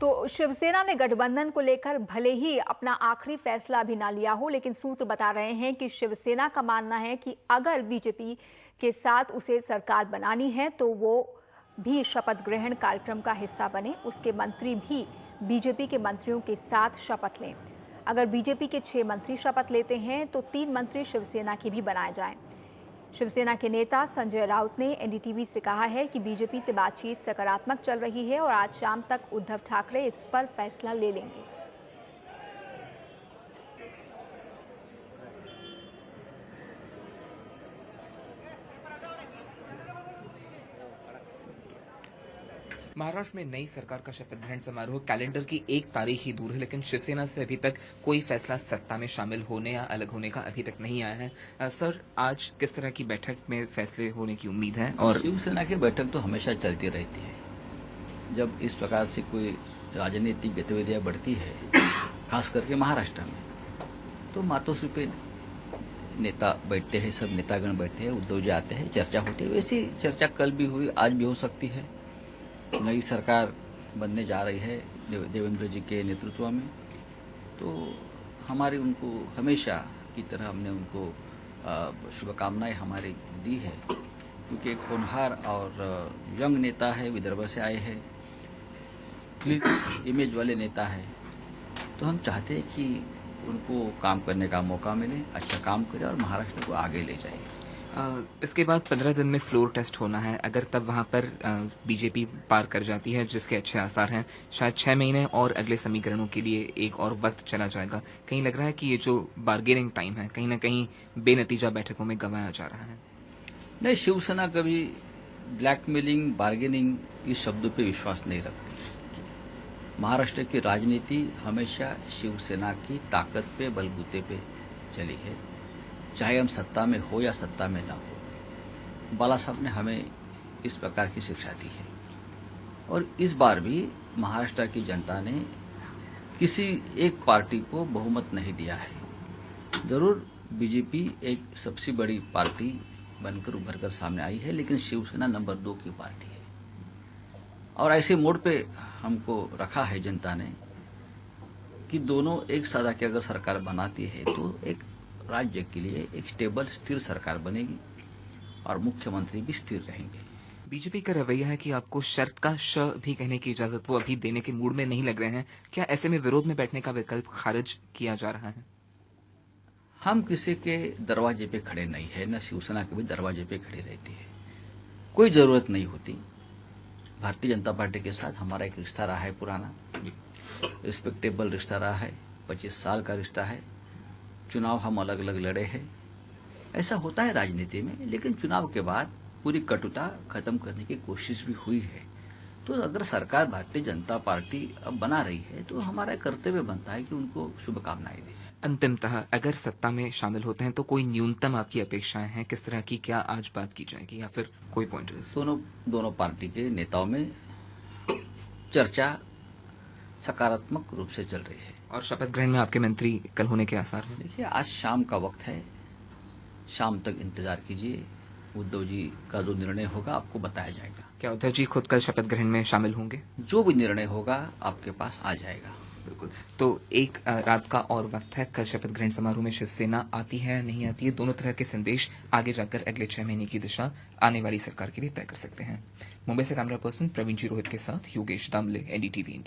तो शिवसेना ने गठबंधन को लेकर भले ही अपना आखिरी फैसला अभी ना लिया हो, लेकिन सूत्र बता रहे हैं कि शिवसेना का मानना है कि अगर बीजेपी के साथ उसे सरकार बनानी है तो वो भी शपथ ग्रहण कार्यक्रम का हिस्सा बने, उसके मंत्री भी बीजेपी के मंत्रियों के साथ शपथ लें। अगर बीजेपी के 6 मंत्री शपथ लेते हैं तो 3 मंत्री शिवसेना के भी बनाए जाएं। शिवसेना के नेता संजय राउत ने एनडीटीवी से कहा है कि बीजेपी से बातचीत सकारात्मक चल रही है और आज शाम तक उद्धव ठाकरे इस पर फैसला ले लेंगे। महाराष्ट्र में नई सरकार का शपथ ग्रहण समारोह कैलेंडर की 1 तारीख ही दूर है, लेकिन शिवसेना से अभी तक कोई फैसला सत्ता में शामिल होने या अलग होने का अभी तक नहीं आया है। सर, आज किस तरह की बैठक में फैसले होने की उम्मीद है? और शिवसेना की बैठक तो हमेशा चलती रहती है। जब इस प्रकार से कोई राजनीतिक गतिविधियां बढ़ती है, खास करके महाराष्ट्र में, तो मातोश्री पे नेता बैठते हैं, सब नेतागण बैठते हैं, उद्धव जी आते हैं, चर्चा होती है। वैसी चर्चा कल भी हुई, आज भी हो सकती है। नई सरकार बनने जा रही है देवेंद्र जी के नेतृत्व में, तो हमारी उनको हमेशा की तरह हमने उनको शुभकामनाएं हमारी दी है, क्योंकि एक होनहार और यंग नेता है, विदर्भ से आए हैं, क्लीन इमेज वाले नेता है। तो हम चाहते हैं कि उनको काम करने का मौका मिले, अच्छा काम करे और महाराष्ट्र को आगे ले जाए। इसके बाद 15 दिन में फ्लोर टेस्ट होना है। अगर तब वहां पर बीजेपी पार कर जाती है, जिसके अच्छे आसार हैं, शायद 6 महीने और अगले समीकरणों के लिए एक और वक्त चला जाएगा। कहीं लग रहा है कि ये जो बार्गेनिंग टाइम है, कहीं ना कहीं बेनतीजा बैठकों में गंवाया जा रहा है। नहीं, शिवसेना कभी ब्लैकमेलिंग, बार्गेनिंग इस शब्दों पे विश्वास नहीं रखती। महाराष्ट्र की राजनीति हमेशा शिवसेना की ताकत पे, बलबूते पे चली है, चाहे हम सत्ता में हो या सत्ता में ना हो। बाला साहब ने हमें इस प्रकार की शिक्षा दी है और इस बार भी महाराष्ट्र की जनता ने किसी एक पार्टी को बहुमत नहीं दिया है। जरूर बीजेपी एक सबसे बड़ी पार्टी बनकर उभर कर सामने आई है, लेकिन शिवसेना नंबर 2 की पार्टी है और ऐसे मोड़ पे हमको रखा है जनता ने कि दोनों एक साथ आके अगर सरकार बनाती है तो एक राज्य के लिए एक स्टेबल, स्थिर सरकार बनेगी और मुख्यमंत्री भी स्थिर रहेंगे। बीजेपी का रवैया है कि आपको शर्त का श भी कहने की इजाजत वो अभी देने के मूड में नहीं लग रहे हैं। क्या ऐसे में विरोध में बैठने का विकल्प खारिज किया जा रहा है? हम किसी के दरवाजे पे खड़े नहीं है, न शिवसेना के भी दरवाजे पे खड़ी रहती है। कोई जरूरत नहीं होती। भारतीय जनता पार्टी के साथ हमारा एक रिश्ता रहा है, पुराना रिस्पेक्टेबल रिश्ता रहा है, 25 साल का रिश्ता है। चुनाव हम अलग अलग लड़े हैं, ऐसा होता है राजनीति में, लेकिन चुनाव के बाद पूरी कटुता खत्म करने की कोशिश भी हुई है। तो अगर सरकार भारतीय जनता पार्टी अब बना रही है तो हमारा कर्तव्य बनता है कि उनको शुभकामनाएं दें। अंतिमतः अगर सत्ता में शामिल होते हैं तो कोई न्यूनतम आपकी अपेक्षाएं हैं? किस तरह की, क्या आज बात की जाएगी या फिर कोई पॉइंट? दोनों पार्टी के नेताओं में चर्चा सकारात्मक रूप से चल रही है। और शपथ ग्रहण में आपके मंत्री कल होने के आसार हैं? देखिए, आज शाम का वक्त है, शाम तक इंतजार कीजिए। उद्धव जी का जो निर्णय होगा आपको बताया जाएगा। क्या उद्धव जी खुद कल शपथ ग्रहण में शामिल होंगे? जो भी निर्णय होगा आपके पास आ जाएगा। बिल्कुल। तो एक रात का और वक्त है, कल शपथ ग्रहण समारोह में शिवसेना आती है नहीं आती है, दोनों तरह के संदेश आगे जाकर अगले 6 महीने की दिशा आने वाली सरकार के लिए तय कर सकते हैं। मुंबई से कैमरा पर्सन प्रवीण जी रोहित के साथ योगेश दामले, एनडीटीवी।